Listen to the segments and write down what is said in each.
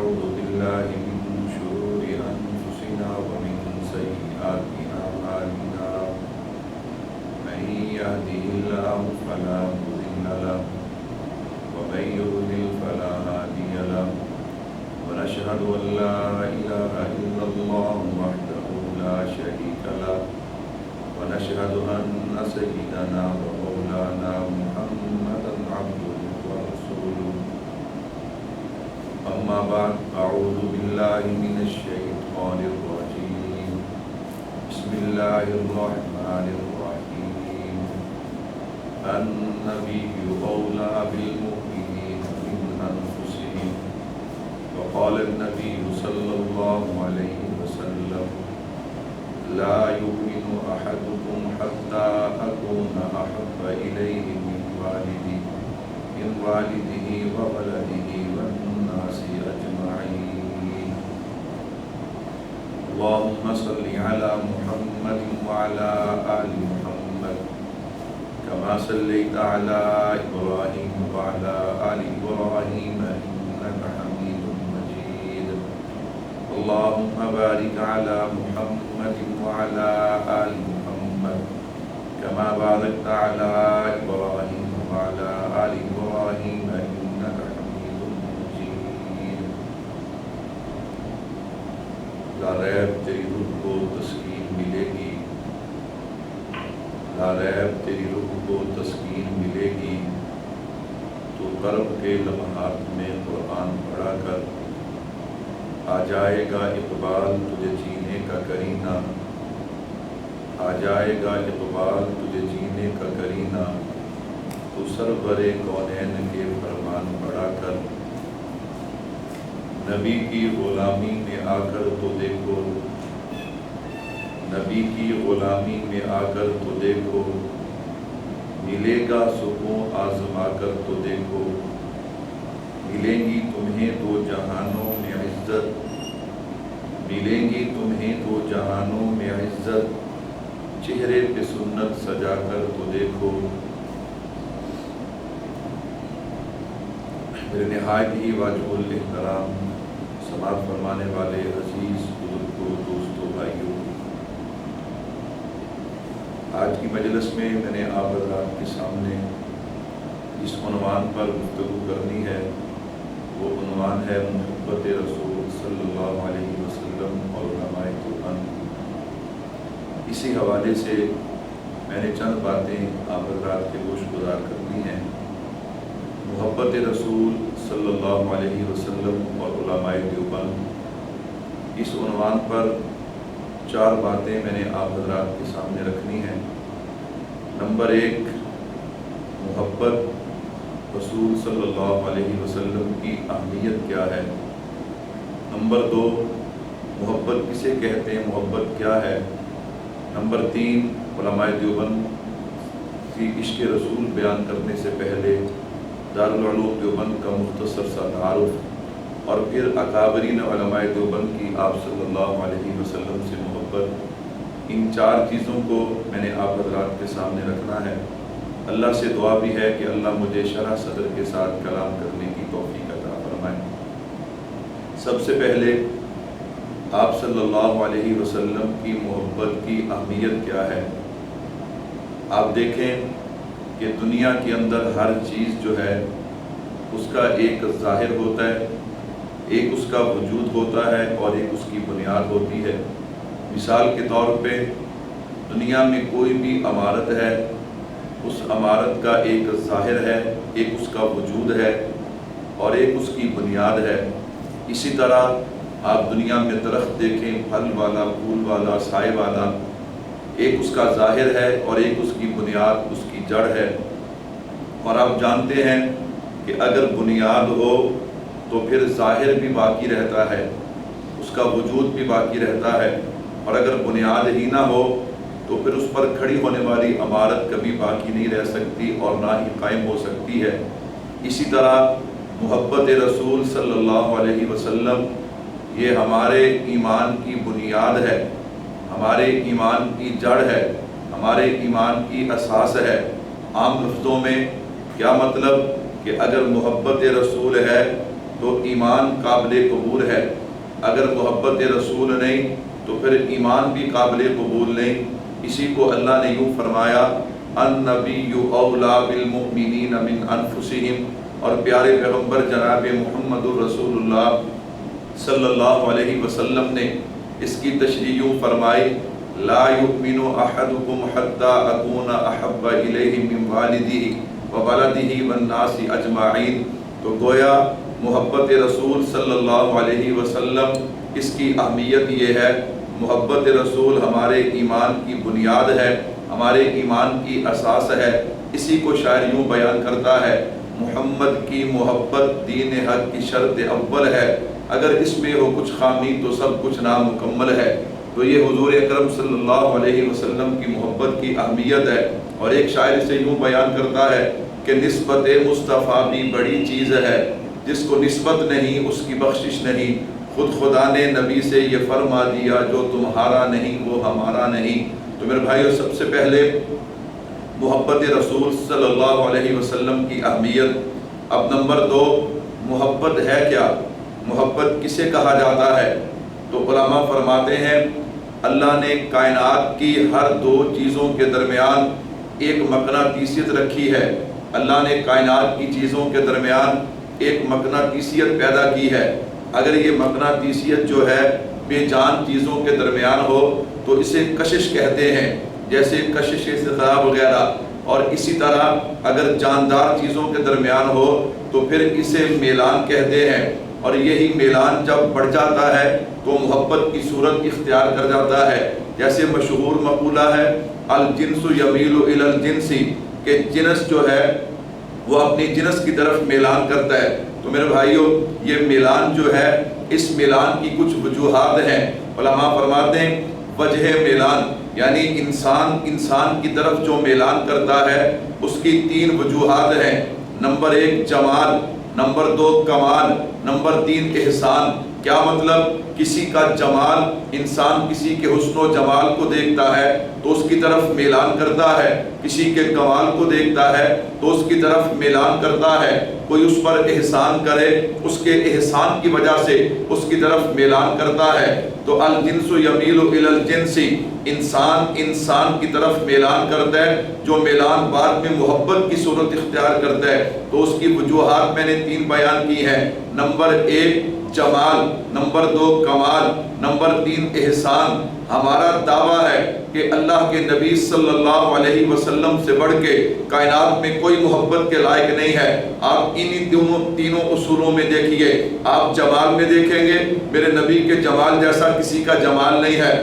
ونعوذ بالله من شرور أنفسنا ومن سيئات أعمالنا من يهده الله فلا مضل له ومن يضلل فلا هادي له ونشهد أن لا إله إلا الله وحده لا شريك له ونشهد أن سيدنا ومولانا محمدا عبده ورسوله أما بعد أعوذ بالله من الشيطان الرجيم بسم الله الرحمن الرحيم النبي أولى بالمؤمنين من أنفسهم وقال النبي صلى الله عليه وسلم لا يؤمن أحدكم حتى أكون أحب إليه من والده وولده والناس أجمعين اللهم صل على محمد وعلى آل محمد كما صليت على إبراهيم وعلى آل إبراهيم إنك حميد مجيد اللهم بارك على محمد وعلى آل محمد كما باركت على إبراهيم وعلى آل إبراهيم إنك حميد مجيد لا ریب تیری روح کو تسکین ملے گی لا ریب تیری روح کو تسکین ملے گی تو کرب کے لمحات میں قرآن پڑھا کر آ جائے گا اقبال تجھے جینے کا کرینہ آ جائے گا اقبال تجھے جینے کا کرینہ تو سرور کونین کے فرمان پڑھا کر نبی کی غلامی میں آ کر تو دیکھو نبی کی غلامی میں آ کر تو دیکھو ملے گا سکون آزما کر تو دیکھو ملیں گی تمہیں دو جہانوں میں عزت ملیں گی تمہیں دو جہانوں میں عزت چہرے پہ سنت سجا کر تو دیکھو میرے نہایت ہی واجب الاحترام سماعت فرمانے والے عزیز بزرگوں دوستوں بھائیوں، آج کی مجلس میں نے آپ حضرات کے سامنے اس عنوان پر گفتگو کرنی ہے، وہ عنوان ہے محبت رسول صلی اللہ علیہ وسلم اور علماء دیوبند۔ اسی حوالے سے میں نے چند باتیں آپ حضرات کے گوش گزار کرنی ہیں۔ محبت رسول صلی اللہ علیہ وسلم اور علماء دیوبند، اس عنوان پر چار باتیں میں نے آپ حضرات کے سامنے رکھنی ہیں۔ نمبر ایک، محبت رسول صلی اللہ علیہ وسلم کی اہمیت کیا ہے۔ نمبر دو، محبت کسے کہتے ہیں، محبت کیا ہے۔ نمبر تین، علماء دیوبند کی عشق رسول بیان کرنے سے پہلے دارالعلوم دیوبند کا مختصر سا تعارف، اور پھر اکابرین علماء دیوبند کی آپ صلی اللہ علیہ وسلم سے محبت۔ ان چار چیزوں کو میں نے آپ حضرات کے سامنے رکھنا ہے۔ اللہ سے دعا بھی ہے کہ اللہ مجھے شرح صدر کے ساتھ کلام کرنے کی توفیق عطا فرمائے۔ سب سے پہلے آپ صلی اللہ علیہ وسلم کی محبت کی اہمیت کیا ہے۔ آپ دیکھیں کہ دنیا کے اندر ہر چیز جو ہے اس کا ایک ظاہر ہوتا ہے، ایک اس کا وجود ہوتا ہے اور ایک اس کی بنیاد ہوتی ہے۔ مثال کے طور پہ دنیا میں کوئی بھی عمارت ہے، اس عمارت کا ایک ظاہر ہے، ایک اس کا وجود ہے اور ایک اس کی بنیاد ہے۔ اسی طرح آپ دنیا میں درخت دیکھیں، پھل والا، پھول والا، سائے والا، ایک اس کا ظاہر ہے اور ایک اس کی بنیاد، اس کی جڑ ہے۔ اور آپ جانتے ہیں کہ اگر بنیاد ہو تو پھر ظاہر بھی باقی رہتا ہے، اس کا وجود بھی باقی رہتا ہے، اور اگر بنیاد ہی نہ ہو تو پھر اس پر کھڑی ہونے والی عمارت کبھی باقی نہیں رہ سکتی اور نہ ہی قائم ہو سکتی ہے۔ اسی طرح محبت رسول صلی اللہ علیہ وسلم یہ ہمارے ایمان کی بنیاد ہے، ہمارے ایمان کی جڑ ہے، ہمارے ایمان کی اساس ہے۔ عام لفظوں میں کیا مطلب کہ اگر محبت رسول ہے تو ایمان قابل قبول ہے۔ اگر محبت رسول نہیں تو پھر ایمان بھی قابل قبول نہیں۔ اسی کو اللہ نے یوں فرمایا النبی اولا بالمؤمنین من انفسہم، اور پیارے پیغمبر جناب محمد الرسول اللہ صلی اللہ علیہ وسلم نے اس کی تشریح یوں فرمائی لا یؤمن احدکم حتی اکون احب الیہ من والدہ وولدہ والناس اجمعین۔ تو گویا محبت رسول صلی اللہ علیہ وسلم اس کی اہمیت یہ ہے، محبت رسول ہمارے ایمان کی بنیاد ہے، ہمارے ایمان کی اساس ہے۔ اسی کو شاعر یوں بیان کرتا ہے محمد کی محبت دین حق کی شرط اول ہے، اگر اس میں ہو کچھ خامی تو سب کچھ نامکمل ہے۔ تو یہ حضور اکرم صلی اللہ علیہ وسلم کی محبت کی اہمیت ہے۔ اور ایک شاعر سے یوں بیان کرتا ہے کہ نسبت مصطفیٰ بھی بڑی چیز ہے، جس کو نسبت نہیں اس کی بخشش نہیں، خود خدا نے نبی سے یہ فرما دیا جو تمہارا نہیں وہ ہمارا نہیں۔ تو میرے بھائیو، سب سے پہلے محبت رسول صلی اللہ علیہ وسلم کی اہمیت۔ اب نمبر 2، محبت ہے کیا؟ محبت کسے کہا جاتا ہے؟ تو علماء فرماتے ہیں اللہ نے کائنات کی ہر دو چیزوں کے درمیان ایک مقناطیسیت رکھی ہے۔ اللہ نے کائنات کی چیزوں کے درمیان ایک مقناطیسیت پیدا کی ہے۔ اگر یہ مقناطیسیت جو ہے بے جان چیزوں کے درمیان ہو تو اسے کشش کہتے ہیں، جیسے کشش استخراب وغیرہ۔ اور اسی طرح اگر جاندار چیزوں کے درمیان ہو تو پھر اسے میلان کہتے ہیں، اور یہی میلان جب بڑھ جاتا ہے تو محبت کی صورت اختیار کر جاتا ہے۔ جیسے مشہور مقولہ ہے الجنس یمیل الی الجنس، کہ جنس جو ہے وہ اپنی جنس کی طرف میلان کرتا ہے۔ تو میرے بھائیوں، یہ میلان جو ہے، اس میلان کی کچھ وجوہات ہیں۔ علماء فرماتے ہیں وجہ میلان، یعنی انسان کی طرف جو میلان کرتا ہے اس کی 3 وجوہات ہیں۔ نمبر 1 جمال، نمبر 2 کمال، نمبر 3 احسان۔ کیا مطلب؟ کسی کا جمال، انسان کسی کے حسن و جمال کو دیکھتا ہے تو اس کی طرف میلان کرتا ہے، کسی کے کمال کو دیکھتا ہے تو اس کی طرف میلان کرتا ہے، کوئی اس پر احسان کرے اس کے احسان کی وجہ سے اس کی طرف میلان کرتا ہے۔ تو الجنس یمیل الی الجنس، انسان کی طرف میلان کرتا ہے، جو میلان بعد میں محبت کی صورت اختیار کرتا ہے۔ تو اس کی وجوہات میں نے 3 بیان کی ہیں۔ نمبر 1 جمال، نمبر 2 کمال، نمبر 3 احسان۔ ہمارا دعویٰ ہے کہ اللہ کے نبی صلی اللہ علیہ وسلم سے بڑھ کے کائنات میں کوئی محبت کے لائق نہیں ہے۔ آپ انہی تینوں اصولوں میں دیکھیے، آپ جمال میں دیکھیں گے میرے نبی کے جمال جیسا کسی کا جمال نہیں ہے،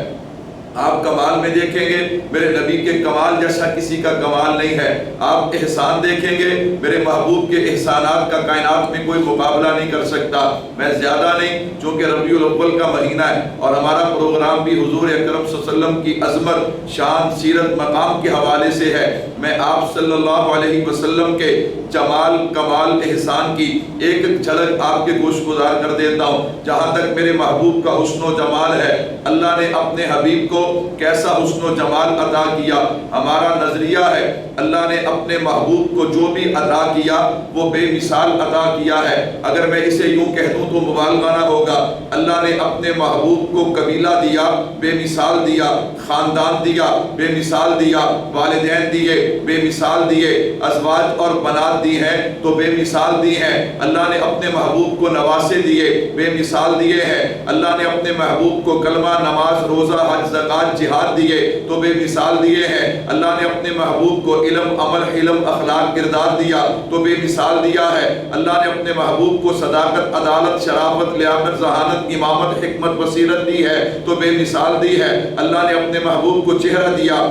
آپ کمال میں دیکھیں گے میرے نبی کے کمال جیسا کسی کا کمال نہیں ہے، آپ احسان دیکھیں گے میرے محبوب کے احسانات کا کائنات میں کوئی مقابلہ نہیں کر سکتا۔ میں زیادہ نہیں، چونکہ ربیع الاول کا مہینہ ہے اور ہمارا پروگرام بھی حضور اکرم صلی اللہ علیہ وسلم کی عظمت، شان، سیرت، مقام کے حوالے سے ہے۔ میں آپ صلی اللہ علیہ وسلم کے جمال، کمال، احسان کی ایک جھلک آپ کے گوش گزار کر دیتا ہوں۔ جہاں تک میرے محبوب کا حسن و جمال ہے، اللہ نے اپنے حبیب کو کیسا حسن و جمال عطا کیا۔ ہمارا نظریہ ہے اللہ نے اپنے محبوب کو جو بھی عطا کیا وہ بے مثال عطا کیا ہے۔ اگر میں اسے یوں کہہ دوں تو مبالغہ نہ ہوگا۔ اللہ نے اپنے محبوب کو قبیلہ دیا، بے مثال دیا، خاندان دیا، بے مثال دیا، والدین دیے، بے مثال دیے، ازواج اور بنات دی ہیں تو بے مثال دی ہیں۔ اللہ نے اپنے محبوب کو نواسے دیے، بے مثال دیے ہیں۔ اللہ نے اپنے محبوب کو کلمہ، نماز، روزہ، حج، زکوٰۃ، جہاد دیے تو بے مثال دیے ہیں۔ اللہ نے اپنے محبوب کو علم، عمل، حلم، اخلاق، کردار دیا تو بے مثال دیا ہے۔ اللہ نے اپنے محبوب کو صداقت، عدالت، شرافت، لیاقت، ذہانت، امامت، حکمت، بصیرت دی ہے تو بے مثال دی ہے۔ اللہ نے اپنے محبوب کو چہرہ دیا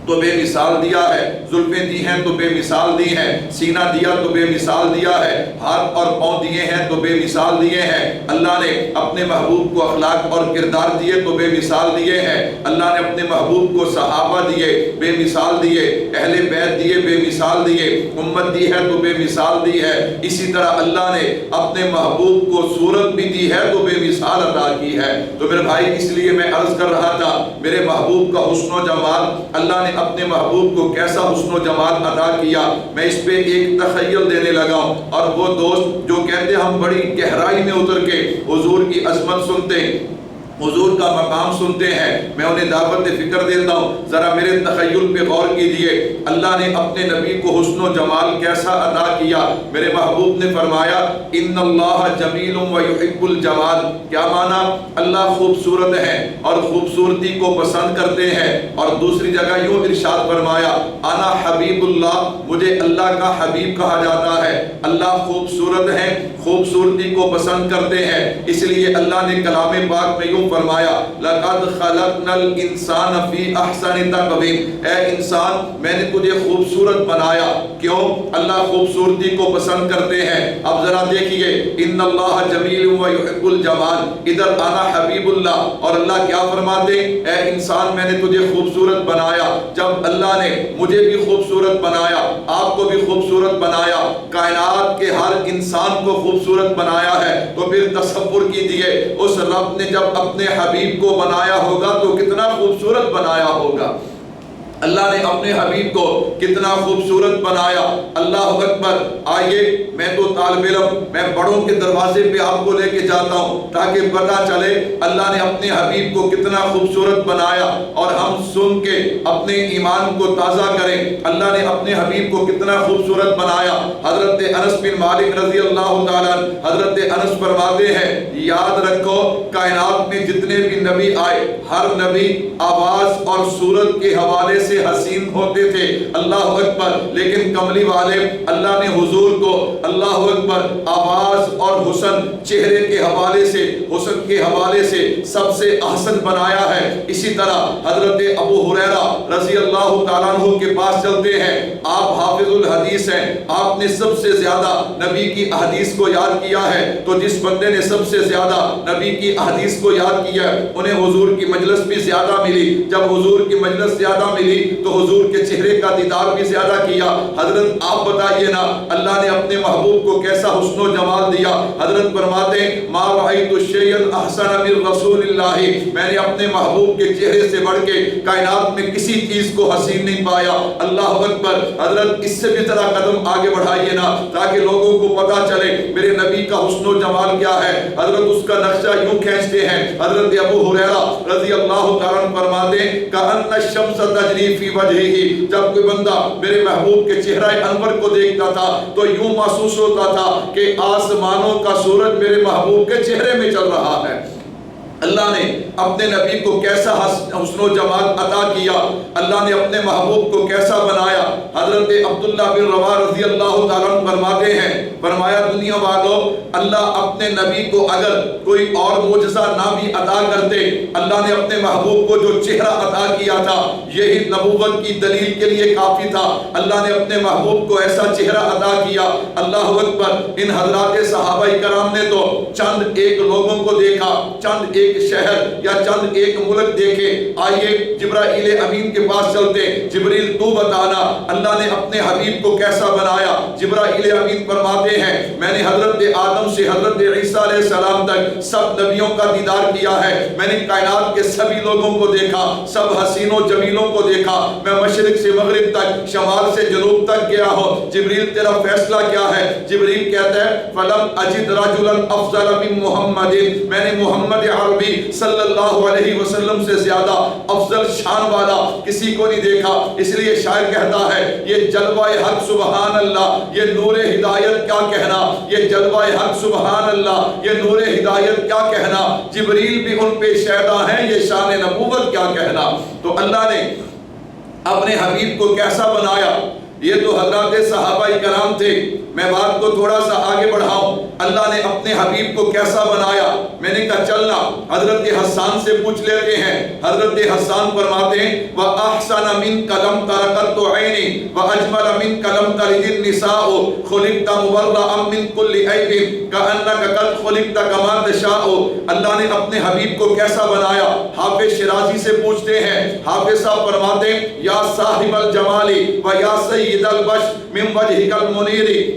تو بے مثال دیا ہے، زلفیں دی ہیں تو بے مثال دی ہیں، سینہ دیا تو بے مثال دیا ہے، ہاتھ اور پاؤں دیے ہیں تو بے مثال دیے ہیں۔ اللہ نے اپنے محبوب کو اخلاق اور کردار دیے تو بے مثال دیے ہیں۔ اللہ نے اپنے محبوب کو صحابہ دیے، بے مثال دیے، اہل بیت دیے، بے مثال دیے، امت دی ہے تو بے مثال دی ہے۔ اسی طرح اللہ نے اپنے محبوب کو صورت بھی دی ہے تو بے مثال عطا کی ہے۔ تو میرے بھائی، اس لیے میں عرض کر رہا تھا میرے محبوب کا حسن و جمال اللہ نے اپنے محبوب کو کیسا حسن و جمال عطا کیا، میں اس پہ ایک تخیل دینے لگا ہوں۔ اور وہ دوست جو کہتے ہم بڑی گہرائی میں اتر کے حضور کی عظمت سنتے ہیں، حضور کا مقام سنتے ہیں، میں انہیں دعوت فکر دیتا ہوں، ذرا میرے تخیل پہ غور کیجئے۔ اللہ نے اپنے نبی کو حسن و جمال کیسا عطا کیا۔ میرے محبوب نے فرمایا ان اللہ جمیل و یحب الجمال، کیا معنی؟ اللہ خوبصورت ہے اور خوبصورتی کو پسند کرتے ہیں۔ اور دوسری جگہ یوں ارشاد فرمایا انا حبیب اللہ، مجھے اللہ کا حبیب کہا جاتا ہے۔ اللہ خوبصورت ہے، خوبصورتی کو پسند کرتے ہیں، اس لیے اللہ نے کلام پاک میں یوں فرمایا لَقَدْ خَلَقْنَا الْإِنسَانَ فِي أَحْسَنِ تَقْوِيمٍ، اے انسان میں نے تجھے خوبصورت بنایا۔ کیوں؟ اللہ خوبصورتی کو پسند کرتے ہیں۔ اب ذرا دیکھیے ان اللہ جمیل و یحب الجمال، ادھر انا حبیب اللہ، اور اللہ کیا فرماتے؟ اے انسان میں نے تجھے خوبصورت بنایا۔ جب اللہ نے مجھے بھی خوبصورت بنایا، آپ کو بھی خوبصورت بنایا، کائنات کے ہر انسان کو خوبصورت بنایا ہے، تو پھر تصور کیجئے اس رب نے جب اپنے حبیب کو بنایا ہوگا تو کتنا خوبصورت بنایا ہوگا۔ اللہ نے اپنے حبیب کو کتنا خوبصورت بنایا۔ اللہ اکبر۔ آئیے میں تو طالب علم، میں بڑوں کے دروازے پہ آپ کو لے کے جاتا ہوں تاکہ پتہ چلے اللہ نے اپنے حبیب کو کتنا خوبصورت بنایا، اور ہم سن کے اپنے ایمان کو تازہ کریں۔ اللہ نے اپنے حبیب کو کتنا خوبصورت بنایا۔ حضرت انس بن مالک رضی اللہ تعالیٰ، حضرت انس فرماتے ہیں یاد رکھو کائنات میں جتنے بھی نبی آئے، ہر نبی آواز اور صورت کے حوالے سے حسین ہوتے تھے، اللہ اکبر، لیکن کملی والے اللہ نے حضور کو اللہ اکبر آواز اور حسن چہرے کے حوالے سے، حسن کے حوالے سے سب سے احسن بنایا ہے۔ اسی طرح حضرت ابو ہریرہ رضی اللہ تعالیٰ عنہ کے پاس چلتے ہیں، آپ حافظ الحدیث ہیں، آپ نے سب سے زیادہ نبی کی احادیث کو یاد کیا ہے، تو جس بندے نے سب سے زیادہ نبی کی احادیث کو یاد کیا ہے انہیں حضور کی مجلس بھی زیادہ ملی۔ جب حضور کی مجلس زیادہ ملی تو حضور کے چہرے کا دیدار بھی زیادہ کیا۔ حضرت آپ بتائیے نا اللہ نے اپنے محبوب کو کیسا حسن و جمال دیا۔ حضرت فرماتے ہیں ما رأیت شیئا احسن من رسول اللہ، میں نے اپنے محبوب کے چہرے سے بڑھ کے کائنات میں کسی چیز کو حسین نہیں پایا۔ اللہ اکبر۔ حضرت اس سے بھی ذرا قدم آگے بڑھائیے نا تاکہ لوگوں کو پتہ چلے میرے نبی کا حسن و جمال کیا ہے۔ حضرت اس کا نقشہ یوں کھینچتے ہیں، حضرت ابو ہریرہ رضی اللہ تعالیٰ عنہ فرماتے ہیں کأن الشمس تجری فی وجہہ، جب کوئی بندہ میرے محبوب کے چہرہ انور کو دیکھتا تھا تو یوں محسوس ہوتا تھا کہ آسمانوں کا سورج میرے محبوب کے چہرے میں چل رہا ہے۔ اللہ نے اپنے نبی کو کیسا حسن و جمال عطا کیا، اللہ نے اپنے محبوب کو کیسا بنایا۔ حضرت عبداللہ بن رواحہ رضی اللہ تعالیٰ عنہ فرماتے ہیں، فرمایا دنیا والوں اللہ اپنے نبی کو اگر کوئی اور معجزہ نہ بھی عطا کرتے، اللہ نے اپنے محبوب کو جو چہرہ عطا کیا تھا یہی نبوت کی دلیل کے لیے کافی تھا۔ اللہ نے اپنے محبوب کو ایسا چہرہ عطا کیا، اللہ اکبر۔ ان حضرات صحابہ کرام نے تو چند ایک لوگوں کو دیکھا، چند ایک شہر یا چند ایک ملک دیکھے۔ آئیے جبرائیل امین کے پاس چلتے، جبریل تو بتانا اللہ نے اپنے حبیب کو کیسا بنایا۔ جبرائیل امین فرماتے ہیں میں نے حضرت آدم سے حضرت عیسیٰ علیہ السلام تک سب نبیوں کا دیدار کیا ہے، میں نے کائنات کے سبھی لوگوں کو دیکھا، سب حسین و جمیلوں کو دیکھا، میں مشرق سے مغرب تک، شمال سے جنوب تک گیا ہوں۔ جبریل تیرا فیصلہ کیا ہے؟ جبریل کہتا ہے فلم اجد رجلا افضل من محمد، میں نے محمد عربی صلی اللہ علیہ وسلم سے زیادہ افضل شان والا کسی کو نہیں دیکھا۔ اس لیے شاعر کہتا ہے یہ جلوہ حق سبحان اللہ، یہ نور ہدایت کیا کہنا، یہ جلوہ حق سبحان اللہ، یہ نور ہدایت کیا کہنا، جبریل بھی ان پہ شہدا ہیں، یہ شان نبوت کیا کہنا۔ تو اللہ نے اپنے حبیب کو کیسا بنایا، یہ تو حضرات صحابہ کرام تھے۔ میں بات کو تھوڑا سا آگے بڑھاؤں، اللہ نے اپنے حبیب کو کیسا بنایا۔ میں نے کہا چلنا حضرت حسان سے پوچھ لیتے ہیں۔ حضرت حسان فرماتے ہیں وَأَحْسَنَ مِنْكَ لَمْ تَرَ قَطُّ عَيْنِي وَأَجْمَلَ مِنْكَ لَمْ تَلِدِ النِّسَاءُ خُلِقْتَ مُبَرَّأً مِنْ كُلِّ عَيْبٍ كَأَنَّكَ قَدْ خُلِقْتَ كَمَا تَشَاءُ۔ اللہ نے اپنے حبیب کو کیسا بنایا۔ حافظ شیرازی سے پوچھتے ہیں، حافظ صاحب فرماتے ہیں یا صاحب الجمال و یا سید البشر من وجهك المنیر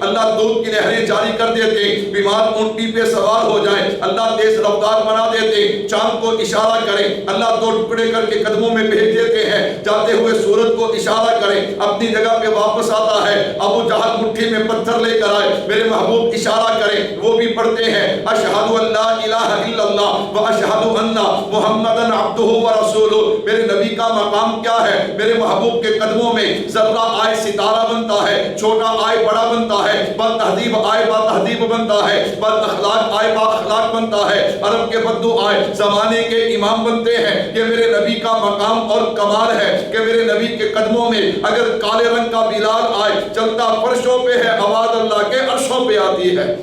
اللہ دودھ کی نہریں جاری کر دیتے، بیمار اونٹی پہ سوار ہو جائے، اللہ تیز رفتار بنا دیتے، چاند کو اشارہ کریں، اللہ دو ٹکڑے کر کے قدموں میں بھیج دیتے ہیں، جاتے ہوئے سورج کو اشارہ کریں، اپنی جگہ پہ واپس آتا ہے، ابو جہل مٹھی میں پتھر لے کر آئے، میرے محبوب اشارہ کریں، وہ بھی پڑھتے ہیں اشہد ان لا الہ الا اللہ و اشہد ان محمدن عبدہ و رسولہ۔ میرے نبی کا مقام کیا ہے؟ میرے محبوب کے قدموں میں ذرہ آئے ستارہ بنتا ہے، چھوٹا آئے بڑا بنتا ہے، بد تہذیب آئے با تہذیب بنتا ہے، بد اخلاق آئے با اخلاق بنتا ہے، عرب کے بدو آئے زمانے کے امام بنتے ہیں۔ یہ میرے نبی کا مقام اور کمال ہے کہ میرے نبی کے قدموں میں اگر کالے رنگ کا بلال آئے، چلتا فرشوں پہ ہے، آواز اللہ کے عرشوں پہ آتی ہے۔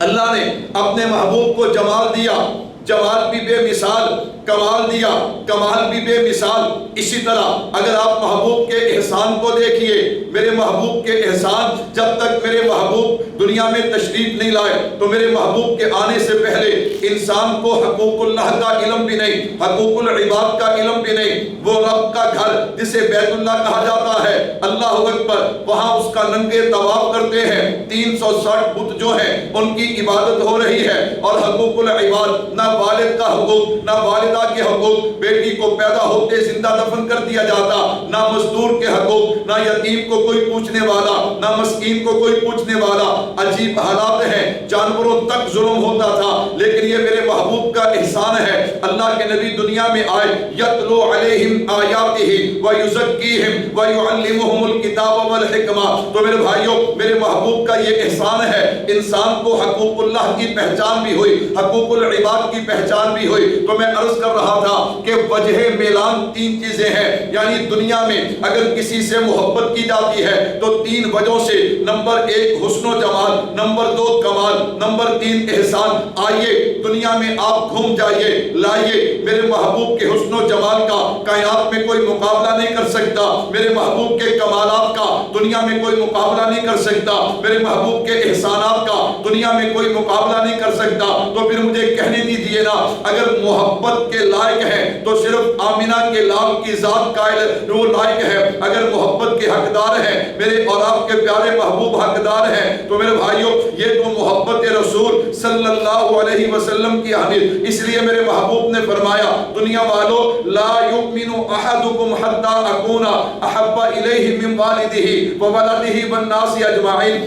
اللہ نے اپنے محبوب کو جمال دیا، جمال بھی بے مثال، کمال دیا، کمال بھی بے مثال۔ اسی طرح اگر آپ محبوب کے احسان کو دیکھیے، میرے محبوب کے احسان، جب تک میرے محبوب دنیا میں تشریف نہیں لائے تو میرے محبوب کے آنے سے پہلے انسان کو حقوق اللہ کا علم بھی نہیں، حقوق العباد کا علم بھی نہیں۔ وہ رب کا گھر جسے بیت اللہ کہا جاتا ہے، اللہ اکبر، وہاں اس کا ننگے طواف کرتے ہیں، 360 بت جو ہیں ان کی عبادت ہو رہی ہے، اور حقوق العباد، نہ والد کا حقوق، نہ والدہ کے حقوق، بیٹی کو پیدا ہوتے زندہ دفن کر دیا جاتا، نہ مزدور کے حقوق، نہ یتیم کو کوئی پوچھنے والا، نہ مسکین کو کوئی پوچھنے والا۔ عجیب حالات ہیں، جانوروں تک ظلم ہوتا تھا، لیکن یہ میرے محبوب کا احسان ہے۔ اللہ کے نبی دنیا میں آئے، یتلو علیہم آیاتہ ویزکیہم ویعلمہم الکتاب والحکمہ۔ تو میرے بھائیوں، میرے محبوب کا یہ احسان ہے، انسان کو حقوق اللہ کی پہچان بھی ہوئی، حقوق العباد کی پہچان بھی ہوئی۔ تو میں عرض کر رہا تھا کہ وجہ میلان 3 چیزیں ہیں، یعنی دنیا میں اگر کسی سے محبت کی جاتی ہے تو 3 وجہوں سے، نمبر 1 حسن و جمال، نمبر 2 کمال، نمبر 3 احسان۔ آئیے دنیا میں آپ گھوم جائیے، لائیے میرے محبوب کے حسن و جمال کا کائنات میں کوئی مقابلہ نہیں کر سکتا، میرے محبوب کے کمالات کا دنیا میں کوئی مقابلہ نہیں کر سکتا، میرے محبوب کے احسانات کا دنیا میں کوئی مقابلہ نہیں کر سکتا۔ تو پھر مجھے کہنے دیجئے نا، اگر محبت کے لائق ہے تو صرف آمینہ کے لال کی ذات قائل وہ لائق ہے، اگر محبت کے حقدار ہیں میرے اور آپ کے پیارے محبوب حقدار ہیں، تو میرے بھائیوں یہ تو محبت رسول صلی اللہ علیہ وسلم کی اہمیت۔ اس لیے میرے محبوب نے فرمایا، دنیا والوں، لا یؤمن احدکم حتی اکون احب الیہ من والدہ وولدہ والناس اجمعین،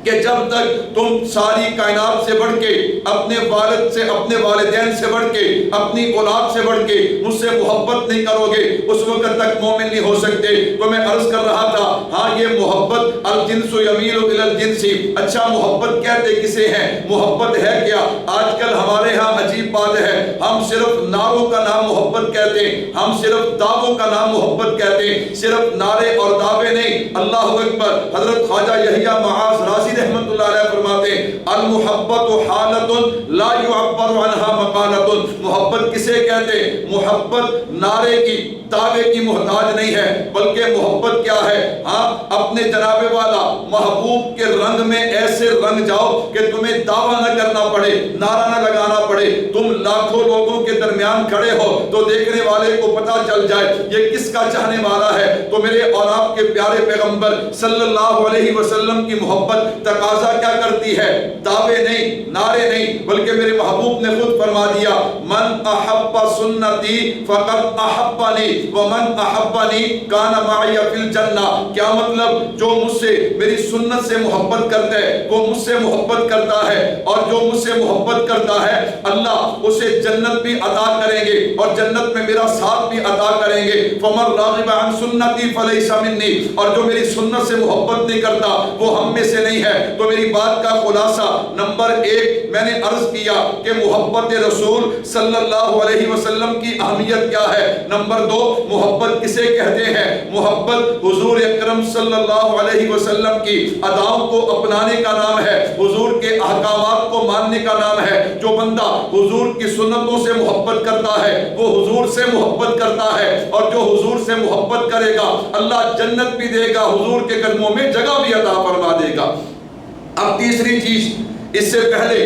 کہ جب تک تم ساری کائنات سے بڑھ کے، اپنے والد سے، اپنے والدین سے بڑھ کے، اپنی اولاد سے بڑھ کے مجھ سے محبت نہیں کرو گے، اس وقت تک مومن نہیں ہو سکتے۔ تو میں عرض کر رہا تھا، ہاں یہ محبت الجنس یمیل الی الجنس، اچھا محبت کہتے کسے ہیں؟ محبت ہے کیا؟ آج کل ہمارے ہاں عجیب بات ہے، ہم صرف نعروں کا نام محبت کہتے ہیں، ہم صرف دعووں کا نام محبت کہتے ہیں، صرف نعرے اور دعوے نہیں۔ اللہ اکبر، حضرت خواجہ یحییٰ معاذ رازی رحمت اللہ علیہ فرماتے ہیں، المحبت حالت لا يعبر عنها مقالت۔ محبت کسے کہتے ہیں؟ محبت نعرے کی، دعوے کی محتاج نہیں ہے، بلکہ محبت کیا ہے؟ ہاں، اپنے جناب والا محبوب کے رنگ میں ایسے رنگ جاؤ کہ تمہیں دعویٰ نہ کرنا پڑے، نعرہ نہ لگانا پڑے، تم لاکھوں لوگوں کے درمیان کھڑے ہو تو دیکھنے والے کو پتہ چل جائے یہ کس کا چاہنے والا ہے۔ تو میرے اور آپ کے پیارے پیغمبر صلی اللہ علیہ وسلم کی محبت تقاضا کیا کرتی ہے؟ دعوے نہیں، نعرے نہیں، بلکہ میرے محبوب نے خود فرما دیا، من احب سنتی فقد احبنی ومن احبنی کان معی فی الجنہ۔ کیا مطلب؟ جو مجھ سے میری سنت سے محبت کرتا ہے وہ مجھ سے محبت کرتا ہے، اور جو مجھ سے محبت کرتا ہے اللہ اسے جنت بھی عطا کریں گے اور جنت میں میرا ساتھ بھی عطا کریں گے۔ فمن راغب عن سنتی فلیس منی، اور جو میری سنت سے محبت نہیں کرتا وہ ہم میں سے نہیں ہے۔ تو میری بات کا خلاصہ، نمبر 1 میں نے عرض کیا کہ محبت رسول صلی اللہ علیہ وسلم کی اہمیت کیا ہے۔ نمبر 2 محبت کسے کہتے ہیں؟ محبت حضور اکرم صلی اللہ علیہ وسلم کی اداؤں کو اپنانے کا نام ہے، حضور کے احکامات کو ماننے کا نام ہے۔ جو بندہ حضور کی سنتوں سے محبت کرتا ہے وہ حضور سے محبت کرتا ہے، اور جو حضور سے محبت کرے گا اللہ جنت بھی دے گا، حضور کے قدموں میں جگہ بھی عطا فرما دے گا۔ اب تیسری چیز، اس سے پہلے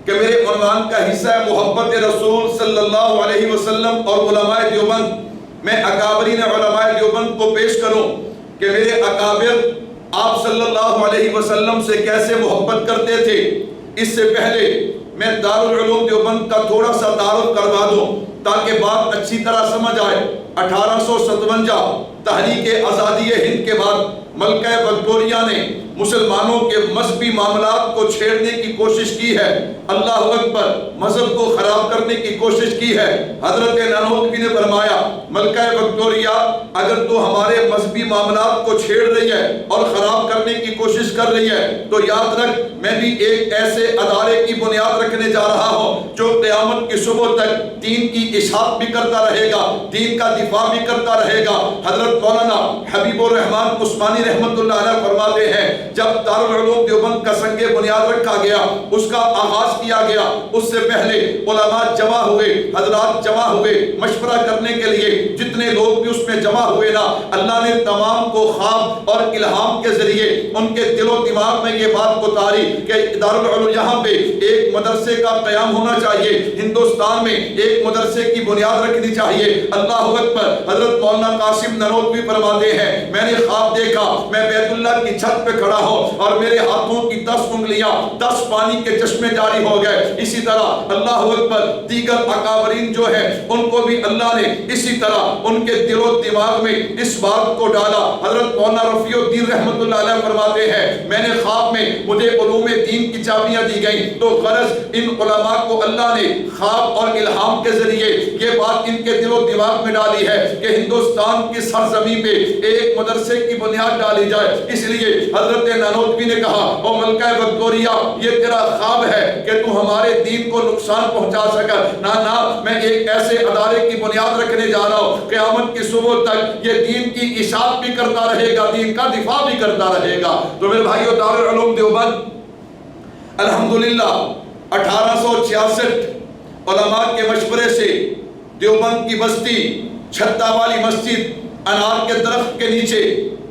کہ میرے عنوان کا حصہ ہے محبت رسول صلی اللہ علیہ وسلم اور علماء دیوبند، میں اکابرین علماء دیوبند کو پیش کروں کہ میرے اکابر آپ صلی اللہ علیہ وسلم سے کیسے محبت کرتے تھے، اس سے پہلے میں دارالعلوم دیوبند کا تھوڑا سا تعارف کروا دوں تاکہ بات اچھی طرح سمجھ آئے۔ 1857 تحریک آزادی ہند کے بعد ملکہ وکٹوریہ نے مسلمانوں کے مذہبی معاملات کو چھیڑنے کی کوشش کی ہے، اللہ اکبر، مذہب کو خراب کرنے کی کوشش کی ہے۔ حضرت نانوتوی نے فرمایا ملکہ وکٹوریہ اگر تو ہمارے مذہبی معاملات کو چھیڑ رہی ہے اور خراب کرنے کی کوشش کر رہی ہے تو یاد رکھ میں بھی ایک ایسے ادارے کی بنیاد رکھنے جا رہا ہوں جو قیامت کی صبح تک دین کی اشاعت بھی کرتا رہے گا، دین کا دفاع بھی کرتا رہے گا۔ حضرت مولانا حبیب الرحمن عثمانی رحمت اللہ علیہ فرماتے ہیں جب دارالعلوم دیوبند کا سنگ بنیاد رکھا گیا، اس کا آغاز کیا گیا، اس سے پہلے علماء جمع ہوئے، حضرات جمع ہوئے مشورہ کرنے کے لیے، جتنے لوگ بھی اس میں جمع ہوئے نا، اللہ نے تمام کو خواب اور الہام کے ذریعے ان کے دل و دماغ میں یہ بات اتاری کہ دارالعلوم یہاں پہ ایک مدرسے کا قیام ہونا چاہیے، ہندوستان میں ایک مدرسے کی بنیاد رکھنی چاہیے۔ اللہ اکبر۔ حضرت مولانا قاسم نانوتوی فرماتے ہیں میں نے خواب دیکھا میں بیت اللہ کی چھت پہ کھڑا ہوں اور میرے ہاتھوں کی 10 انگلیاں 10 پانی کے چشمے جاری ہو گئے۔ اسی طرح اللہ اکبر دیگر اکابرین جو ہے ان کو بھی اللہ نے اسی طرح ان کے دل و دماغ میں اس بات کو ڈالا۔ حضرت مولانا رفیع الدین رحمت اللہ علیہ فرماتے ہیں میں نے خواب میں مجھے علوم دین کی چابیاں دی گئیں تو غرض ان علماء کو اللہ نے خواب اور الہام کے ذریعے یہ بات ان کے دل و دماغ میں ڈالی ہے کہ ہندوستان کی سرزمین پہ ایک مدرسے کی بنیاد ڈالی جائے۔ اس لیے حضرت نانوتوی نے کہا او ملکہ وکٹوریہ یہ تیرا خواب ہے کہ تو ہمارے دین کو نقصان پہنچا سکا، نہ میں ایک ایسے ادارے کی بنیاد رکھنے جا رہا ہوں قیامت کی صبح تک یہ دین کی اشاعت بھی کرتا رہے گا، دین کا دفاع بھی کرتا رہے گا۔ تو میرے بھائیو دارالعلوم دیوبند الحمدللہ 1866 علماء کے مشورے سے دیوبند کی بستی چھتا والی مسجد انار کے درخت کے نیچے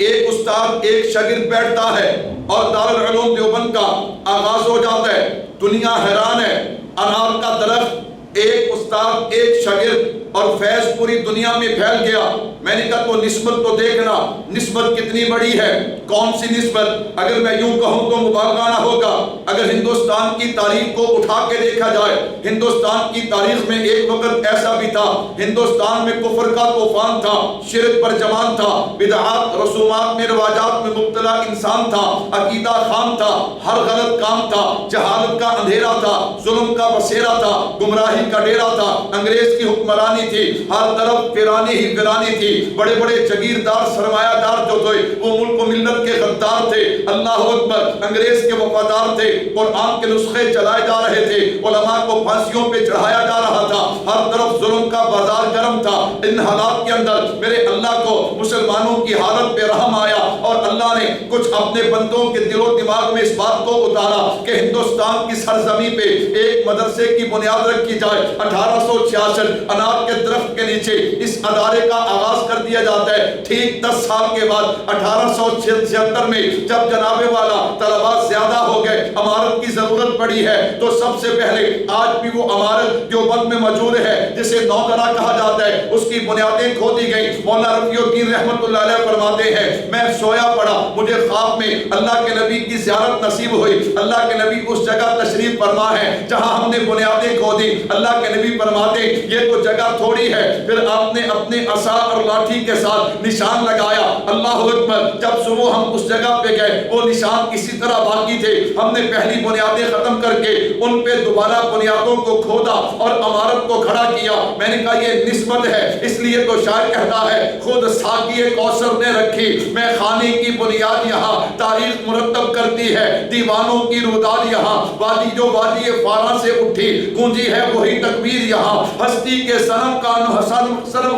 ایک استاد ایک شاگرد بیٹھتا ہے اور دارالعلوم دیوبند کا آغاز ہو جاتا ہے۔ دنیا حیران ہے، انار کا درخت، ایک استاد ایک شاگرد اور فیض پوری دنیا میں پھیل گیا۔ میں نے کہا تو نسبت تو دیکھنا، نسبت کتنی بڑی ہے، کون سی نسبت؟ اگر میں یوں کہوں تو مبالغہ ہوگا۔ اگر ہندوستان کی تاریخ کو اٹھا کے دیکھا جائے، ہندوستان کی تاریخ میں ایک وقت ایسا بھی تھا ہندوستان میں کفر کا طوفان تھا، شرک پر جوان تھا، بدعات رسومات میں رواجات میں مبتلا انسان تھا، عقیدہ خام تھا، ہر غلط کام تھا، جہالت کا اندھیرا تھا، ظلم کا بسیرا تھا، گمراہی کا ڈیرا تھا، انگریز کی حکمرانی تھی، ہر طرف ویرانی ہی ویرانی تھی، بڑے بڑے جگیردار سرمایہ دار جو تھے وہ ملک و ملت کے غدار تھے، اللہ اکبر، انگریز کے وفادار تھے، قرآن کے نسخے چلائے جا رہے تھے، علماء کو پھانسیوں پہ چڑھایا جا رہا تھا، ہر طرف ظلم کا بازار گرم تھا۔ ان حالات کے اندر میرے اللہ کو مسلمانوں کی حالت پہ رحم آیا اور اللہ نے کچھ اپنے بندوں کے دل و دماغ میں اس بات کو اتارا کہ ہندوستان کی سرزمین پہ ایک مدرسے کی بنیاد رکھی جائے۔ 1866 انار کے درخت کے نیچے اس ادارے کا آغاز کر دیا جاتا ہے۔ ٹھیک 10 سال کے بعد 1876 میں جب جناب والا طلباء زیادہ ہو گئے، عمارت کی ضرورت پڑی ہے تو سب سے پہلے آج بھی وہ عمارت دیوبند میں موجود ہے جسے نوگرہ کہا جاتا ہے، اس کی بنیادیں کھودی گئی۔ مولانا رفیع الدین رحمت اللہ علیہ فرماتے ہیں میں سویا پڑا، مجھے خواب میں اللہ کے نبی کی زیارت نصیب ہوئی، اللہ کے نبی اس جگہ تشریف فرما ہے جہاں ہم نے بنیادیں کھودی۔ اللہ کے نبی فرماتے یہ تو جگہ تھوڑی ہے، پھر آپ نے اپنے عصا اور لاٹھی کے ساتھ نشان لگایا، اللہ اکبر۔ جب صبح ہم اس جگہ پہ گئے وہ نشان اسی طرح باقی تھے، ہم نے پہلی بنیادیں ختم کر کے ان پہ دوبارہ بنیادوں کو کھودا اور عمارت کو کھڑا کیا۔ میں نے کہا یہ نسبت ہے، اس لیے تو شاعر کہتا ہے خود ساقی کوثر نے رکھی میں خانے کی بنیاد، یہاں تاریخ مرتب کرتی ہے دیوانوں کی روداد، یہاں وادی جو وادی فاراں سے اٹھی گونجی ہے وہی تکبیر، یہاں ہستی کے صنم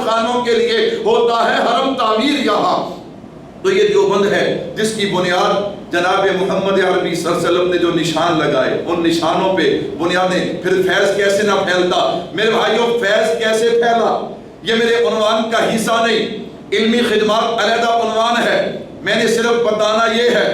خانوں کے لیے ہوتا ہے حرم تعمیر یہاں۔ تو یہ دیوبند ہے جس کی بنیاد جناب محمد عربی صلی اللہ علیہ وسلم نے جو نشان لگائے، ان نشانوں پہ بنیادیں۔ پھر فیض کیسے نہ پھیلتا؟ میرے بھائیوں فیض کیسے پھیلا یہ میرے عنوان کا حصہ نہیں، علمی خدمات علیحدہ عنوان ہے۔ میں نے صرف بتانا یہ ہے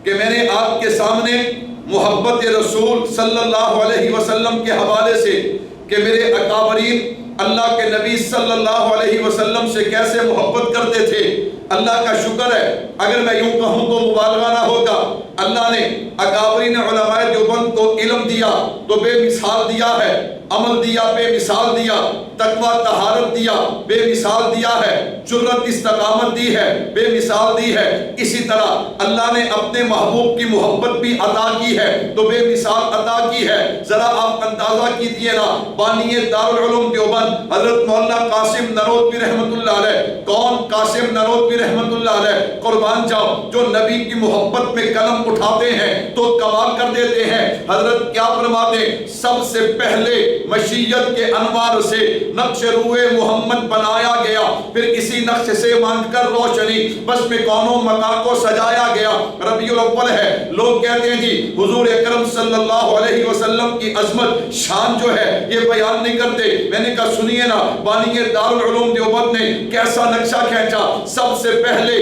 کہ میں نے آپ کے سامنے محبت رسول صلی اللہ علیہ وسلم کے حوالے سے کہ میرے اکابرین اللہ کے نبی صلی اللہ علیہ وسلم سے کیسے محبت کرتے تھے۔ اللہ کا شکر ہے، اگر میں یوں کہوں تو مبالغہ نہ ہوگا، اللہ نے اکابرین علماء دیوبند کو علم دیا تو بے مثال دیا ہے، عمل دیا بے مثال دیا، تقویٰ طہارت دیا بے مثال دیا ہے، جرت استقامت دی ہے بے مثال دی ہے۔ اسی طرح اللہ نے اپنے محبوب کی محبت بھی عطا کی ہے تو بے مثال عطا کی ہے۔ ذرا آپ اندازہ کیجئے نا، بانی دارالعلوم دیوبند حضرت مولانا قاسم نروتوی رحمت اللہ علیہ، کون قاسم نروتوی رحمت اللہ علیہ، قربان جاؤ، جو نبی کی محبت میں قلم اٹھاتے ہیں تو کمال کر دیتے ہیں۔ حضرت کیا فرماتے ہیں؟ سب سے پہلے مشیت کے انوار سے نقش روئے محمد بنایا گیا، پھر اسی نقش سے مانگ کر روشنی بس میں کونوں مکان کو سجایا گیا۔ ربیع الاول ہے، لوگ کہتے ہیں جی حضور اکرم صلی اللہ علیہ وسلم کی عظمت شان جو ہے یہ بیان نہیں کرتے۔ میں نے کہا سنیے نا، بانی دارالعلوم دیوبند نے کیسا نقشہ کھینچا۔ سب سے پہلے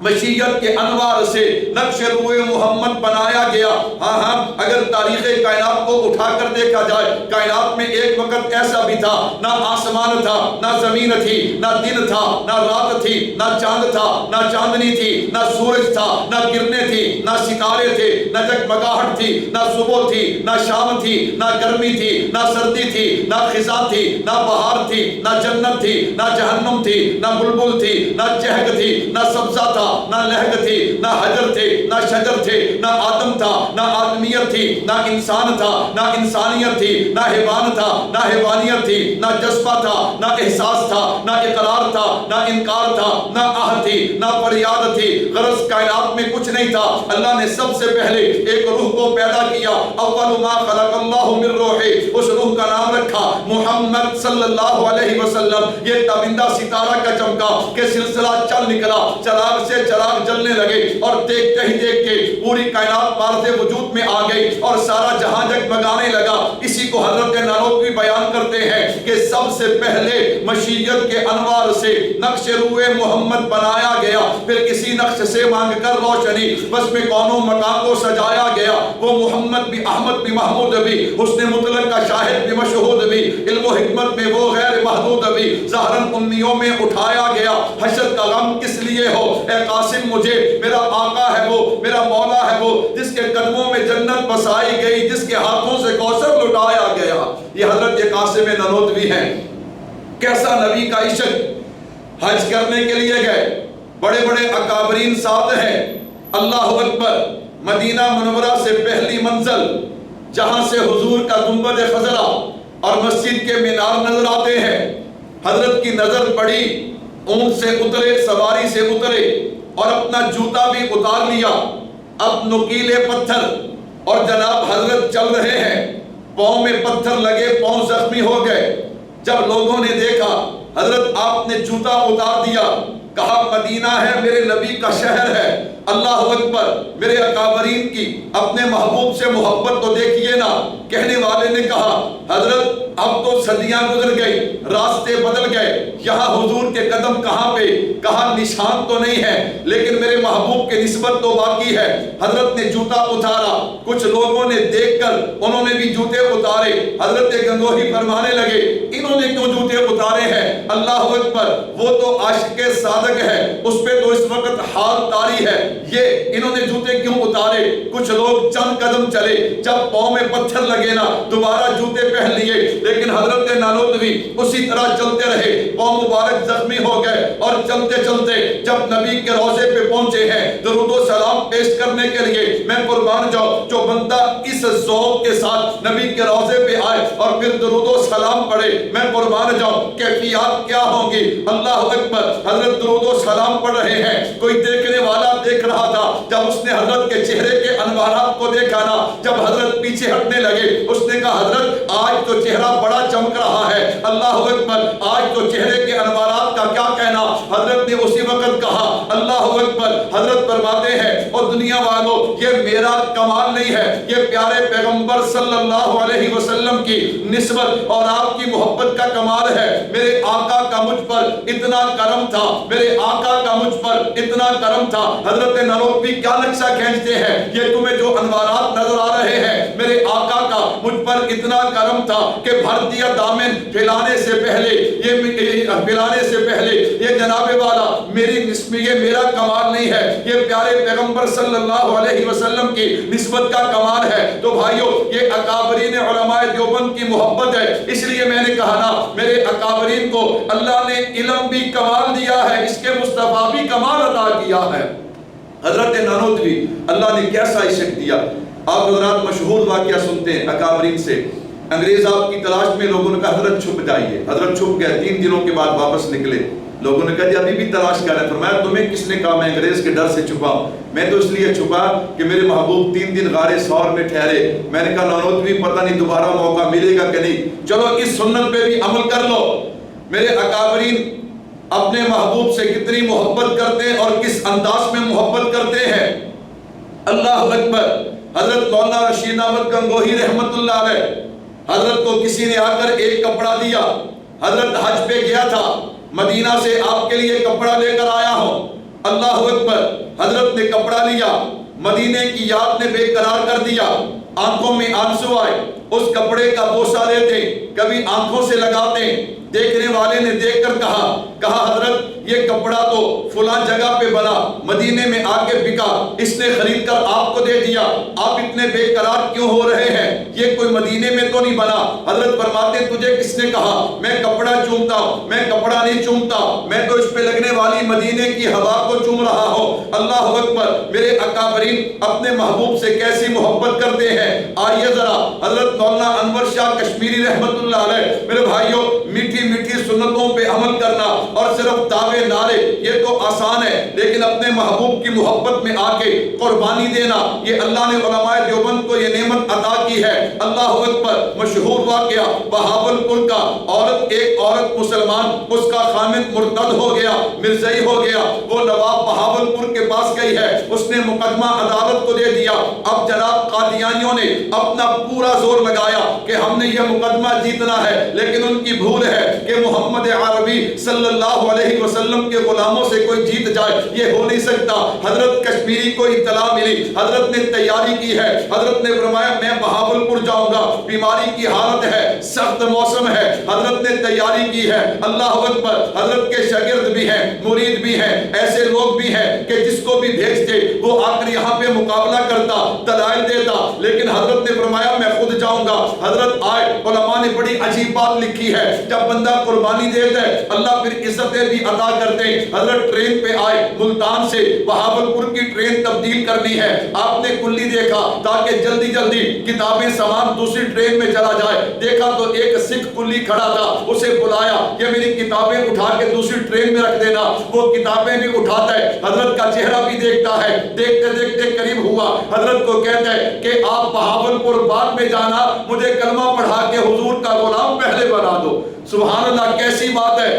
مشیت کے انوار سے نقش روئے محمد بنایا گیا۔ ہاں اگر تاریخ کائنات کو اٹھا کر دیکھا جائے، کائنات میں ایک وقت ایسا بھی تھا نہ آسمان تھا، نہ زمین تھی، نہ دن تھا، نہ رات تھی، نہ چاند تھا، نہ چاندنی تھی، نہ سورج تھا، نہ کرنیں تھی، نہ ستارے تھے، نہ جگمگاہٹ تھی، نہ صبح تھی، نہ شام تھی، نہ گرمی تھی، نہ سردی تھی، نہ خزاں تھی، نہ بہار تھی، نہ جنت تھی، نہ جہنم تھی، نہ بلبل تھی، نہ چہک تھی، نہ سبزہ تھا، نہ لہگ تھی، نہ حجر تھے، نہ شجر تھے، نہ آدم تھا، نہ آدمیت تھی، نہ انسان تھا، نہ انسانیت تھی، نہ حیوان تھا، نہ حیوانیت تھی، نہ جذبہ تھا، نہ احساس تھا، نہ اقرار تھا، نہ انکار تھا، نہ آہ تھی، نہ فریاد تھی۔ غرض کائنات میں کچھ نہیں تھا۔ اللہ نے سب سے پہلے ایک روح کو پیدا کیا، اول ما خلق اللہ من روح، اس روح کا نام رکھا محمد صلی اللہ علیہ وسلم۔ یہ تابندہ ستارہ کا چمکا کہ سلسلہ چل نکلا، چراغ سے چراغ جلنے لگے اور دیکھتے ہی دیکھ کے پوری کائنات مارز وجود میں آ گئی اور سارا جہاں جگمگانے لگا۔ اسی کو حضرت نانوتوی بیان کرتے ہیں کہ سب سے پہلے مشیت کے انوار سے نقش روئے محمد بنایا گیا، پھر اسی نقش سے مانگ کر روشنی بس میں کونوں مکان کو سجایا گیا۔ وہ محمد بھی، احمد بھی، محمود بھی، حسن مطلق کا شاہد بھی، مشہود بھی، علم و حکمت میں وہ غیر محدود بھی، ظاہراً امیوں میں اٹھایا گیا۔ حشر کا غم کس لیے ہو اے قاسم مجھے، میرا آقا ہے وہ، میرا مولا ہے وہ، جس کے قدموں میں جنت بسائی گئی، جس کے ہاتھوں سے کوثر لٹایا گیا۔ یہ حضرت قاسم نانوتوی ہیں۔ کیسا نبی کا عشق، حج کرنے کے لیے گئے، بڑے بڑے اکابرین ساتھ ہیں۔ اللہ اکبر، مدینہ منورہ سے پہلی منزل جہاں سے حضور کا گنبد خضرا اور مسجد کے مینار نظر آتے ہیں، حضرت کی نظر پڑی، اونٹ سے اترے، سواری سے اترے اور اپنا جوتا بھی اتار لیا، اب نکیلے پتھر، اور جناب حضرت چل رہے ہیں، پاؤں میں پتھر لگے، پاؤں زخمی ہو گئے۔ جب لوگوں نے دیکھا حضرت آپ نے جوتا اتار دیا، کہا مدینہ ہے میرے نبی کا شہر ہے۔ اللہ اکبر، میرے اکابرین کی اپنے محبوب سے محبت تو دیکھیے نا۔ کہنے والے نے کہا حضرت اب تو صدیاں گزر گئی، راستے بدل گئے، یہاں حضور کے قدم کہاں پہ؟ کہا نشان تو نہیں ہے لیکن میرے محبوب کے نسبت تو باقی ہے۔ حضرت نے جوتا اتارا، کچھ لوگوں نے دیکھ کر انہوں نے بھی جوتے اتارے۔ حضرت گنگوہی فرمانے لگے انہوں نے کیوں جوتے اتارے ہیں؟ اللہ اکبر، وہ تو عاشق صادق ہے، اس پہ تو اس وقت حال طاری ہے، یہ انہوں نے جوتے کیوں اتارے؟ کچھ لوگ چند قدم چلے، جب پاؤں میں پتھر لگے نا دوبارہ جوتے پہن لیے، لیکن حضرت نانوتوی اسی طرح چلتے رہے، پاؤں مبارک زخمی ہو گئے اور چلتے چلتے جب نبی کے روضے پہ پہنچے ہیں درود و سلام پیش کرنے کے لیے، میں قربان جاؤں جو بندہ اس ذوق کے ساتھ نبی کے روضے پہ آئے اور پھر درود و سلام پڑھے، میں قربان جاؤں کیفیات کیا ہوں گی۔ اللہ اکبر، حضرت درود و سلام پڑھ رہے ہیں، کوئی دیکھنے والا دیکھ رہا تھا، جب اس نے حضرت کے چہرے کے انوارات کو دیکھا نا، جب حضرت پیچھے ہٹنے لگے، اس نے کہا حضرت آج تو چہرہ بڑا چمک رہا ہے۔ اللہ اکبر، آج تو چہرے کے انوارات کا کیا کہنا۔ حضرت نے اسی وقت کہا اللہ اکبر، حضرت فرماتے ہیں اور دنیا والوں یہ میرا کمال نہیں ہے، یہ پیارے پیغمبر صلی اللہ علیہ وسلم کی نسبت اور آپ کی محبت کا کمال ہے۔ میرے آقا کا مجھ پر اتنا کرم تھا، میرے آقا کا مجھ پر اتنا کرم تھا۔ حضرت نانوتوی کیا نقشہ کھینچتے ہیں، یہ تمہیں جو انوارات نظر آ رہے ہیں میرے آقا کا مجھ پر اتنا کرم تھا کہ بھر دیا دامن پھیلانے سے پہلے یہ جناب والا میری نسبت، یہ میرا کمال نہیں ہے، یہ پیارے پیغمبر صلی اللہ علیہ وسلم کی نسبت کا کمال ہے۔ تو بھائیو یہ اکابرین علماء دیوبند کی محبت ہے، اس لیے میں نے کہا نا میرے اکابرین کو اللہ نے علم بھی کمال دیا ہے، اس کے مصطفیٰ بھی کمال عطا کیا ہے۔ حضرت نانوتوی اللہ نے کیسا عشق دیا۔ آپ حضرات مشہور واقعہ سنتے ہیں اکابرین سے، انگریز آپ کی تلاش میں، لوگوں نے کہا حضرت چھپ جائیے، حضرت چھپ گئے، 3 دنوں کے بعد واپس نکلے، لوگوں نے کہا جی ابھی بھی تلاش کر رہے ہیں، فرمایا تمہیں کس نے کہا میں انگریز کے ڈر سے چھپاؤں؟ میں تو اس لیے چھپا کہ میرے محبوب 3 دن غار ثور میں ٹھہرے، میں نے کہا نانوتوی پتہ نہیں دوبارہ موقع ملے گا کہ نہیں، چلو اس سنت پہ بھی عمل کر لو۔ میرے اکابرین اپنے محبوب سے کتنی محبت کرتے ہیں اور کس انداز میں محبت کرتے ہیں، اللہ اکبر۔ حضرت مولانا رشید احمد گنگوہی رحمت اللہ علیہ، حضرت کو کسی نے آ کر ایک کپڑا دیا، حضرت حج پہ گیا تھا، مدینہ سے آپ کے لیے کپڑا لے کر آیا ہوں، اللہ اکبر۔ حضرت نے کپڑا لیا، مدینے کی یاد نے بے قرار کر دیا، آنکھوں میں آنسو آئے، اس کپڑے کا بوسہ لیتے، کبھی آنکھوں سے لگاتے، دیکھنے والے نے دیکھ کر کہا حضرت یہ کپڑا تو فلاں جگہ پہ بنا، مدینے میں آ کے بکا، اس نے خرید کر آپ کو دے دیا، آپ اتنے بے قرار کیوں ہو رہے ہیں، یہ کوئی مدینے میں تو نہیں بنا؟ حضرت فرماتے تجھے کس نے کہا میں کپڑا چومتا ہوں؟ میں کپڑا نہیں چومتا، میں تو اس پہ لگنے والی مدینے کی ہوا کو چوم رہا ہوں، اللہ اکبر۔ میرے اکابرین اپنے محبوب سے کیسی محبت کرتے ہیں، آئیے ذرا حضرت مولانا انور شاہ کشمیری رحمت اللہ علیہ، میرے بھائیوں میٹھی میٹھی سنتوں پہ عمل کرنا اور صرف دعوے نعرے یہ تو آسان ہے، لیکن اپنے محبوب کی محبت میں آ کے قربانی دینا، یہ اللہ نے علماء دیوبند کو یہ نعمت عطا کی ہے، اللہ اکبر۔ مشہور واقعہ بہاولپور کا، ایک عورت مسلمان، اس کا خامد مرتد ہو گیا، مرزائی ہو گیا، وہ نواب بہاولپور کے پاس گئی ہے، اس نے مقدمہ عدالت کو دے دیا۔ اب جناب قادیانیوں نے اپنا پورا زور لگایا کہ ہم نے یہ مقدمہ جیتنا ہے، لیکن ان کی بھول ہے کہ محمد عربی صلی اللہ علیہ وسلم کے غلاموں سے کوئی جیت جائے، یہ ہو نہیں سکتا۔ حضرت کشمیری کو اطلاع ملی، حضرت نے تیاری کی ہے، حضرت نے فرمایا میں بہاولپور جاؤں گا، بیماری کی حالت ہے، سخت موسم ہے، حضرت نے تیاری کی ہے، اللہ اکبر۔ حضرت کے شاگرد بھی ہیں، مرید بھی ہیں، ایسے لوگ بھی ہیں کہ جس کو بھی بھیجتے وہ آ کر یہاں پہ مقابلہ کرتا، دلائل دیتا، لیکن حضرت نے فرمایا میں خود جاؤں گا۔ حضرت آئے، علماء نے بڑی عجیب بات لکھی ہے، جب بندہ قربانی دیتا ہے اللہ پھر عزتیں بھی عطا کرتے ہیں۔ حضرت ٹرین پہ آئے، ملتان سے بہاولپور کی ٹرین تبدیل کرنی ہے، آپ نے کلی دیکھا تاکہ جلدی جلدی کتابیں سامان دوسری ٹرین میں چلا جائے، دیکھا تو ایک سکھ کلی کھڑا تھا، اسے بلایا کہ میری کتابیں اٹھا کے دوسری ٹرین میں رکھ دینا، وہ کتابیں بھی اٹھاتا ہے، حضرت کا چہرہ بھی دیکھتا ہے، دیکھتے دیکھتے قریب ہوا، حضرت کو کہتا ہے کہ آپ بہاولپور بعد میں جانا، مجھے کلمہ پڑھا کے حضور کا غلام پہلے بنا دو۔ سبحان اللہ، کیسی بات ہے۔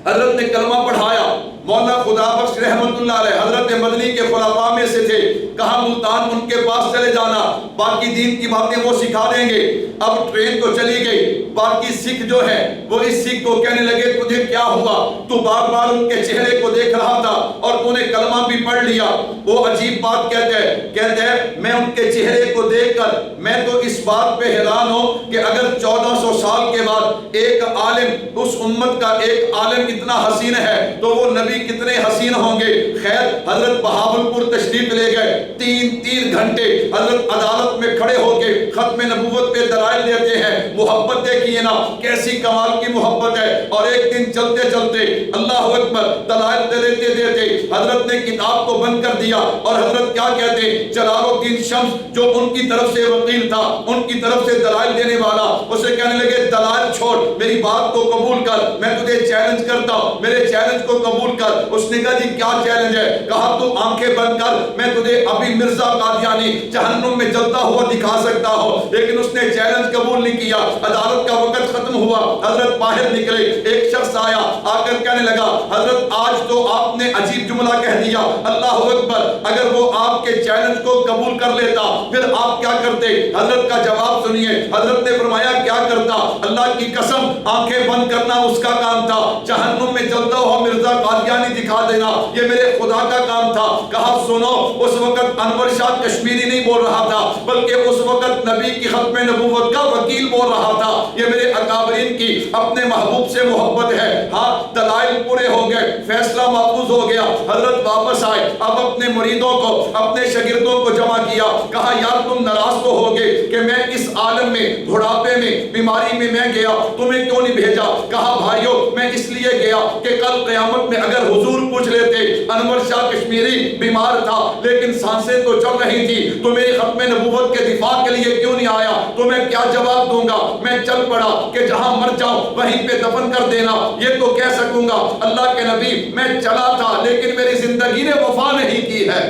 حضرت نے کلمہ پڑھایا، مولانا خدا بخش رحمت اللہ علیہ حضرت مدنی کے خلفاء میں سے تھے، کہا ملتان ان کے پاس چلے جانا، باقی دین کی باتیں وہ سکھا دیں گے۔ اب ٹرین تو چلی گئی، باقی سکھ جو ہیں وہ اس سکھ کو کہنے لگے تجھے کیا ہوا، تو بار بار ان کے چہرے کو دیکھ رہا تھا اور تو نے کلمہ بھی پڑھ لیا۔ وہ عجیب بات کہتے ہیں میں ان کے چہرے کو دیکھ کر میں تو اس بات پہ حیران ہوں کہ اگر 1400 سال کے بعد ایک عالم، اس امت کا ایک عالم اتنا حسین ہے تو وہ نبی کتنے حسین ہوں گے۔ خیر حضرت بہاولپور تشریف لے گئے، 3 گھنٹے حضرت عدالت میں کھڑے ہو کے ختم نبوت پہ دلائل دیتے ہیں۔ محبت دیکھیے نا کیسی کمال کی محبت ہے۔ اور ایک دن چلتے چلتے اللہ اکبر دلائل دیتے دیتے حضرت نے کتاب کو بند کر دیا اور حضرت کیا کہتے، جلال الدین شمس جو ان کی طرف سے وکیل تھا، ان کی طرف سے دلائل دینے والا، اسے کہنے لگے دلائل چھوڑ، میری بات کو قبول کر، میں تجھے چیلنج کرتا ہوں، میرے چیلنج کو قبول کر۔ اس نے کہا جی کیا چیلنج ہے؟ کہا تو آنکھیں بند کر، میں تجھے ابھی مرزا قادیانی جہنم میں جلتا ہوا دکھا سکتا ہوں۔ لیکن اس نے چیلنج قبول نہیں کیا۔ عدالت کا وقت ختم ہوا، حضرت باہر نکلے، ایک شخص آیا، آ کر کہنے لگا حضرت آج تو آپ نے عجیب جملہ کہہ دیا، اللہ اکبر، اگر وہ آپ کے چیلنج کو قبول کر لیتا پھر آپ کیا کرتے؟ حضرت کا جواب سنیے، حضرت نے فرمایا کیا کرتا؟ اللہ کی قسم آنکھیں بند کرنا اس کا کام تھا، جہنم میں جلتا ہوا مرزا قادیانی قادیانی دکھا دینا یہ میرے خدا کا کام تھا۔ کہا سنو، اس وقت انور شاہ کشمیری نہیں بول رہا تھا، بلکہ اس وقت نبی کی ختم نبوت کا وکیل بول رہا تھا۔ یہ میرے اکابرین کی اپنے محبوب سے محبت ہے۔ ہاں دلائل پورے ہو گئے، فیصلہ محفوظ ہو گیا، حضرت واپس آئے، اب اپنے مریدوں کو، اپنے شاگردوں کو جمع کیا، کہا یار تم ناراض تو ہوگے کہ میں اس عالم میں، بڑھاپے میں، بیماری میں گیا، تمہیں کیوں نہیں بھیجا؟ کہا بھائیو میں اس لیے گیا کہ کل قیامت میں اگر حضور پوچھ لیتے انور شاہ کشمیری بیمار تھا لیکن سانسیں تو چل رہی تھی، تو میری ختم نبوت کے دفاع کے لیے کیوں نہیں آیا؟ تو میں کیا جواب دوں گا؟ میں چل پڑا کہ جہاں مر جاؤں وہیں پہ دفن کر دینا، یہ تو کہہ سکوں گا اللہ کے نبی میں چلا تھا لیکن میری زندگی نے وفا نہیں کی ہے۔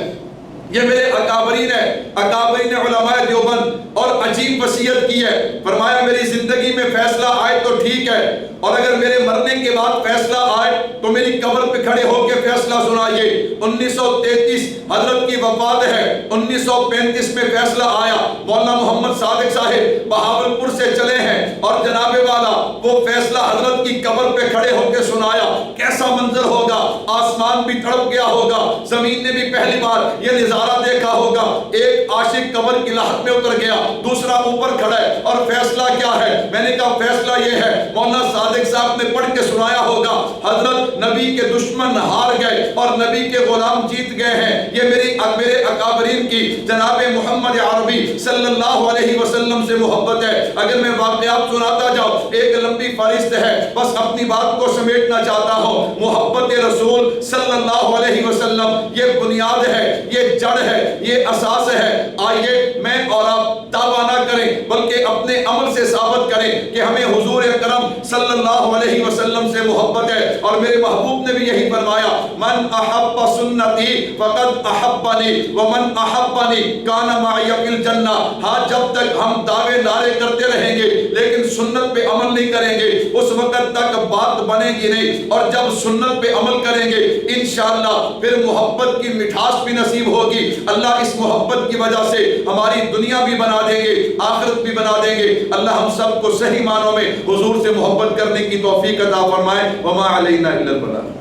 یہ میرے اکابرین ہے، اکابرین علماء دیوبند، اور عجیب وصیت کی ہے، فرمایا میری زندگی میں فیصلہ آئے تو ٹھیک ہے، اور اگر میرے مرنے کے بعد فیصلہ آئے تو میری قبر پہ کھڑے ہو کے فیصلہ سنائیے۔ 1933 حضرت کی وفات ہے، 1935 میں فیصلہ آیا، مولانا محمد صادق صاحب بہاولپور سے چلے ہیں اور جناب والا وہ فیصلہ حضرت کی قبر پہ کھڑے ہو کے سنایا۔ کیسا منظر ہوگا، آسمان بھی تڑپ گیا ہوگا، زمین نے بھی پہلی بار یہ نظارہ دیکھا ہوگا، ایک عاشق قبر کی لاحت میں اتر گیا، دوسرا اوپر کھڑا ہے، اور فیصلہ کیا ہے؟ میں نے کہا فیصلہ یہ ہے، مولانا صادق صاحب نے پڑھ کے سنایا ہوگا، حضرت نبی کے دشمن ہار گئے اور نبی کے غلام جیت گئے ہیں۔ یہ میرے اکابرین کی جناب محمد عربی صلی اللہ علیہ وسلم سے محبت ہے۔ اگر میں واقعات سناتا جاؤں ایک لمبی فہرست ہے، بس اپنی بات کو سمیٹنا چاہتا ہوں۔ محبت رسول صلی اللہ علیہ وسلم یہ بنیاد ہے، یہ جڑ ہے، یہ اساس ہے۔ آئیے میں اور آپ دعویٰ نہ کریں بلکہ اپنے عمل سے ثابت کریں کہ ہمیں حضور اکرم صلی اللہ علیہ وسلم سے محبت ہے، اور میرے محبوب نے بھی یہی فرمایا من احب سنتی فقد احبنی ومن احبنی کان معی فی الجنہ۔ ہاں جب تک ہم دعوے نعرے کرتے رہیں گے لیکن سنت پہ عمل نہیں کریں گے اس وقت تک بات بنے گی نہیں، اور جب سنت پہ عمل کریں گے انشاءاللہ پھر محبت کی مٹھاس بھی نصیب ہوگی۔ اللہ اس محبت کی وجہ سے ہماری دنیا بھی بنا دیں گے، آخرت بھی بنا دیں گے۔ اللہ ہم سب کو صحیح معنوں میں حضور سے محبت کرنے کی توفیق عطا فرمائے۔ وما علینا الا البلاغ۔